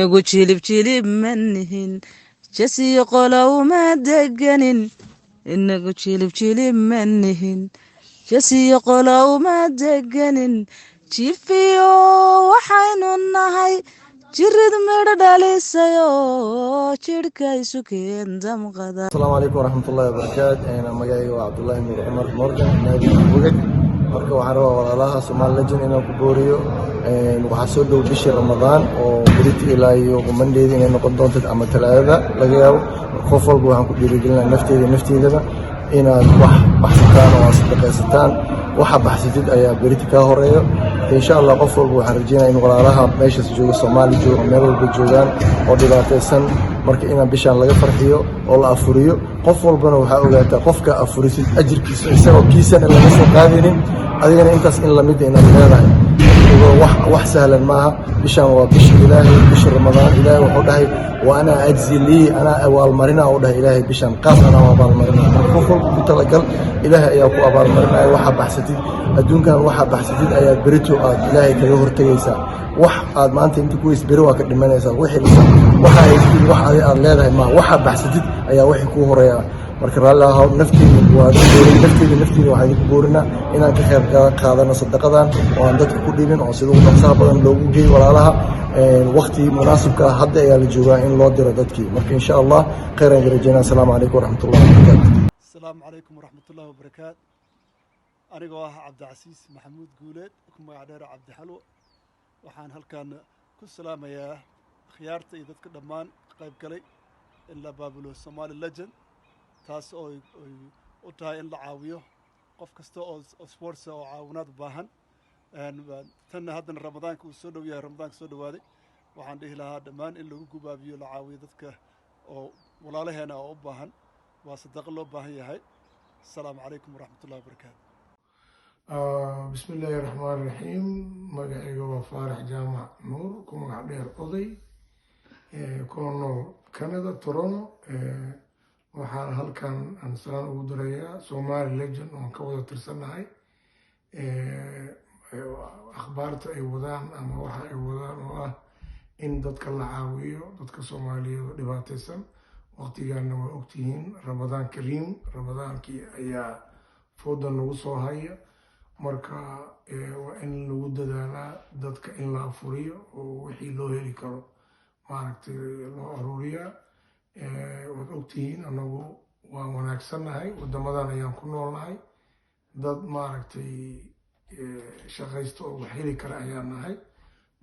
nagu jilib manihin jasiyo qolow ma deganin inagu jilib manihin jasiyo qolow ma deganin jifiyo waxaynu nahay jirid midho dhalisayo jirhka isu keen damqada. Asalaamu calaykum waraxmatullaahi wabarakaatu. Magacayga waa Cabdullaahi Nuur Cumar Morgan naadiga Bogag. Marka waxaan rabaa walaalaha Somali Legend inaan ku booriyo waxaa soo dhow bishii Ramadaan oo berito ilaa iyo Monday inay noqon doonto ama Talaadada laga yaabo. Qof walba waxaan ku dhiirigelinayaa nafteedaba inaad wax baxsataan oo sadaqaysataan. waxa baxsatid ayaa berito ka horeeyo insha Allah. qof walba waxaan rajeynayaa in walaalaha meeshaas jooga Soomaali jooga meel walba joogaan oo dhibaataysan marka inaan bishaan laga farxiyo oo la afuriyo. qof walbana waxaa ogaataa qofka afurisid ajirkiisa isagoo kiisana laga soo qaadinin adigana intaas in la mid inaad leedahay. wax sahlan maaha. bishaan waa bishi Ilaahay, bishi Ramadaan. Ilaahay wuxuu dhahay wa ana ajzi li ana abaalmarina oo dhahay Ilaahay bishaan qaas ana abaalmarina. qof walba ku talagal Ilaahay ayaa ku abaalmarinaya waxa baxsatid adduunkan waxa baxsatid ayaa berito aad Ilaahay kaga hortagaysaa. wax aad maanta inta ku is beri waa ka dhimanaysaa waxa aad leedahay ma waxa baxsatid ayaa wixii ku horeeya. marka raalliha nafteena waxaan ku boorinaa inaan ka qayb qaadano sadaqadan oo aan dadka ku dhibin oo sidoo dhaqsaha badan loogu geeyo walaalaha. waqti munaasibka hadda ayaa la joogaa in loo diro dadkii. marka insha Allah khayran rajaynaa. Assalaamu calaykum waraxmatullaahi wabarakaatu. Assalaamu calaykum waraxmatullaahi wabarakaatu. anigoo ah Cabdicasiis Maxamuud Guuleed ku magac dheer Cabdi Xalwo. waxaan halkan ku salaamayaa khiyaarta iyo dadka dhammaan qayb galay in la baabulo Somali Legend taas oo u tahay in la caawiyo qof kasta oo sports oo caawinaad u baahan. tan haddana Ramadaanka uu soo dhow yahay, Ramadaanka soo dhawaaday, waxaan dhihi lahaa dhammaan in lagu gubaabiyo la caawiyo dadka oo walaalaheena oo u baahan. waa sadaqo loo baahan yahay. Assalaamu calaykum waraxmatullaahi wabarakaatu. bismillaahi raxmaani raxiim. magacayga waa Faarax Jaamac Nuur ku magac dheer Oday kuna nool Canada Toronto. waxaan halkan aan salaan ugu dirayaa Somali Legend oon ka wada tirsanahay. akhbaarta ay wadaan ama waxa ay wadaan oo ah in dadka la caawiyo dadka Soomaaliyeed oo dhibaataysan. waqtigaana waa ogtihiin Ramadaan Kariim, Ramadaankii ayaa fooda nagu soo haya. marka waa in lagu dadaalaa dadka in la afuriyo oo wixii loo heli karo maaragtay loo aruuriyaa. waad ogtihiin anagu waan wanaagsannahay, wadamadan ayaan ku noolnahay, dad maaragtay shaqaysto oo wax heli kara ayaan nahay.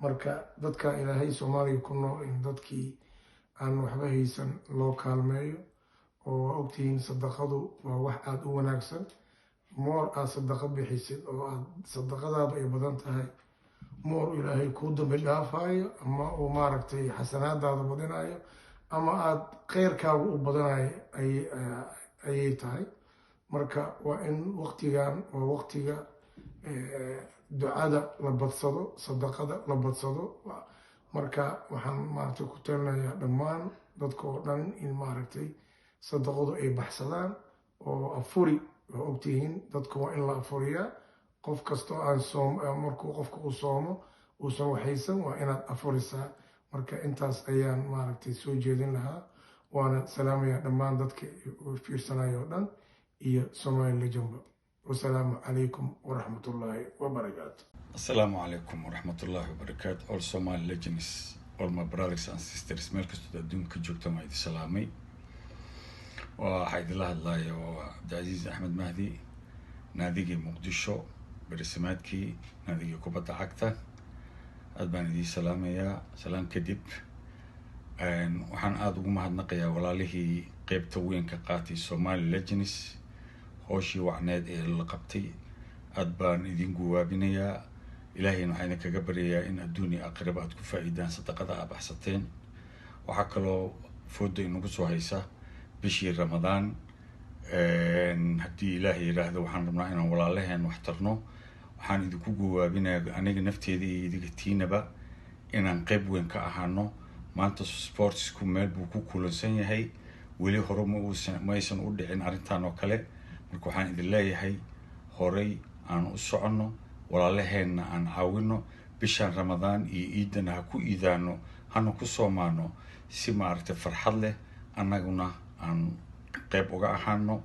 marka dadka Ilaahay Soomaaliya ku nool in dadkii aan waxba haysan loo kaalmeeyo. oo waa ogtihiin sadaqadu waa wax aad u wanaagsan. moor aad sadaqa bixisid oo aad sadaqadaadu ay badan tahay moor Ilaahay kuu dambi dhaafayo ama uu maaragtay xasanaadaada badinayo ama aad khayrkaagu u badanayo ayay tahay. marka waa in waqtigan waa waqtiga ducada la badsado, sadaqada la badsado. marka waxaan maaragtay ku talinayaa dhammaan dadka oo dhan in maaragtay sadaqadu ay baxsadaan oo afuri. waa ogtihiin dadka waa in la afuriyaa. qof kastoo aan markuu qofka uu soomo uusan waxaysan waa inaad afurisaa. marka intaas ayaan maaragtay soo jeedin lahaa. waana salaamayaa dhammaan dadka fiirsanaya oo dhan iyo Somali Legend. wasalaamu calaykum waraxmatullaahi wabarakaatu. Assalamu alaikum warahmatullahi wabarakatuh. All Somali Legends, all my brothers and sisters, meel kastoo adduunka joogta ma idin salaamay. waxaa idinla hadlaya Cabdicasiis Axmed Mahdi, naadigii Muqdisho, barisimaadkii naadigii kubadda cagta. aad baan idin salaamayaa. salaam kadib waxaan aad ugu mahadnaqayaa walaalihii qaybta weyn ka qaatay Somali Legends. hooshii wacneed ee la qabtay aad baan idin guwaabinayaa. ilaahayna waxaan kaga baryayaa in adduun iyo aakhiraba aad ku faa'iidaan sadaqada aad baxsateen. waxaa kaloo fooda inagu soo haysa bishii Ramadaan. haddii ilaahay yiraahdo waxaan rabnaa inaan walaalaheen wax tarno. waxaan idinku guwaabinayaa aniga nafteeda iyo idinka tiinaba inaan qayb weyn ka ahaano. maanta sportsku meel buu ku kulansan yahay. weli hore ma aysan u dhicin arrintan oo kale. marka waxaan idin leeyahay horey aan u soconno, walaalaheenna aan caawino. bishaan Ramadaan iyo ciidana ha ku iidaano hanu ku soomaano si maaragtay farxad leh annaguna aan qayb uga ahaano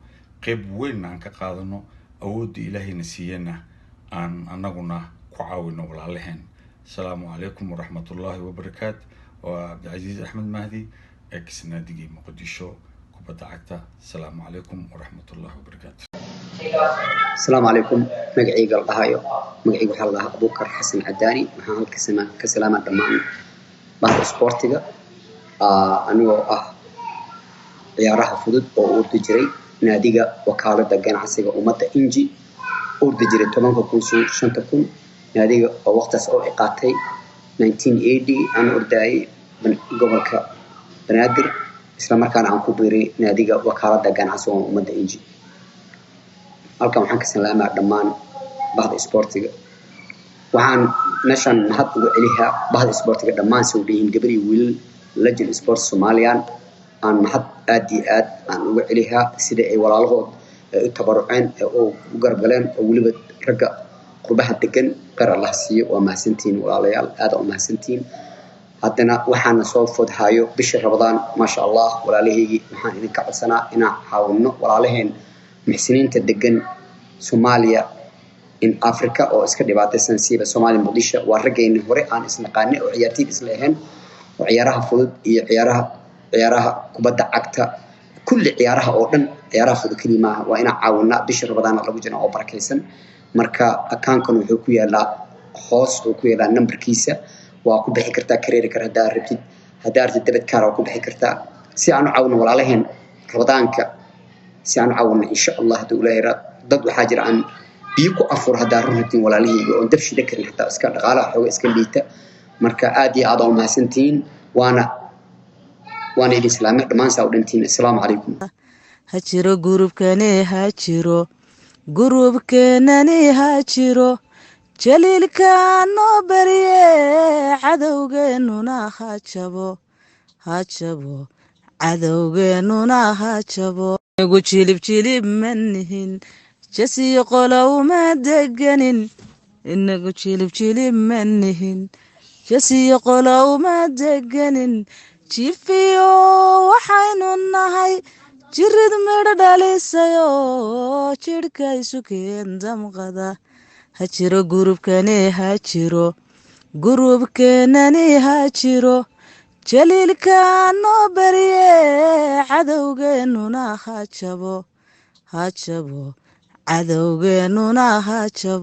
qayb weyn aan ka qaadano awoodda ilaahayna siiyana aan annaguna ku caawino walaalaheen. Asalaamu calaykum waraxmatullaahi wabarakaatu. waa Cabdicasiis Axmed Mahdi ex naadigii Muqdisho kubadda cagta. Asalaamu calaykum waraxmatullaahi wabarakaatu. السلام عليكم مقعي قال هايو مقعي وحال الله أبو بكر حسن عداني محل كسلامة دمان بعد سبورتيغا أنو عيارها فدود أو أورد جري ناديغا وكالة دقان عسيغا ومدى إنجي أورد جري طبعا كونسو شنتكون ناديغا ووقتاس أو إقاتي 1980 أنا أورداي من قبل بنادر إسلام كان عن كبيري ناديغا وكالة دقان عسيغا ومدى إنجي halkan waxaan ka salaamaa dhammaan bahda isboortiga waxaan meeshan mahad ugu celiyaa bahda isboortiga dhammaan soo dhihin gabadhii wiil legend sports Somalian aan mahad aad iyo aad aan ugu celiyaa sida ay walaalahood u tabaruceen oo u gargaleen oo waliba ragga qurbaha degan qar Allah siiyo waa mahadsantiin walaalayaal aad u mahadsantiin haddana waxaan soo fodhayo bisha Ramadaan ma sha Allah walaalahaygi waxaan idin ka codsanaa inaan caawino walaalaheen محسنينta degan Soomaaliya in Africa oo iska dhibaataysan sida Soomaaliya Muqdisho waa ragayna hore aan isnaqaanay oo ciyaartii isla ahayn oo ciyaaraha fudud iyo ciyaaraha kubadda cagta kulli ciyaaraha oo dhan ciyaaraha fudud kaliya waa ina caawina bisha Ramadaan lagu jiro oo barakeysan marka akaankan wuxuu ku yaalaa hoos oo ku yaalaa numberkiisa waa ku bixi kartaa kareer kar hadaa rabtid debit card oo ku bixi kartaa si aan u caawino walaalaheen Ramadaanka si aan caawino insha Allah dawladda dad waxa jira aan biyo ku afur hadaa runtii walaalihii oo dab shida karin hataa iska dhaqaalaha xoog iska liita marka aad iyo aad u mahadsantiin waana idin salaamay dhammaan saa u dhantiin. Assalaamu calaykum. hajiro gurubkeenani hajiro jaliilka noo bariye cadowgeennuna hajabo cadowgeennuna hajabo inagu jilib manihin jasiyo qolow ma deganin inagu jilib manihin jasiyo qolow ma deganin jifiyo waxaynu nahay jirid midho dhalisayo jidhka isu keen damqada hajiro gurubkeenani hajiro jaliilka noo bariye cadowgeennuna hajabo cadowgeennuna hajabo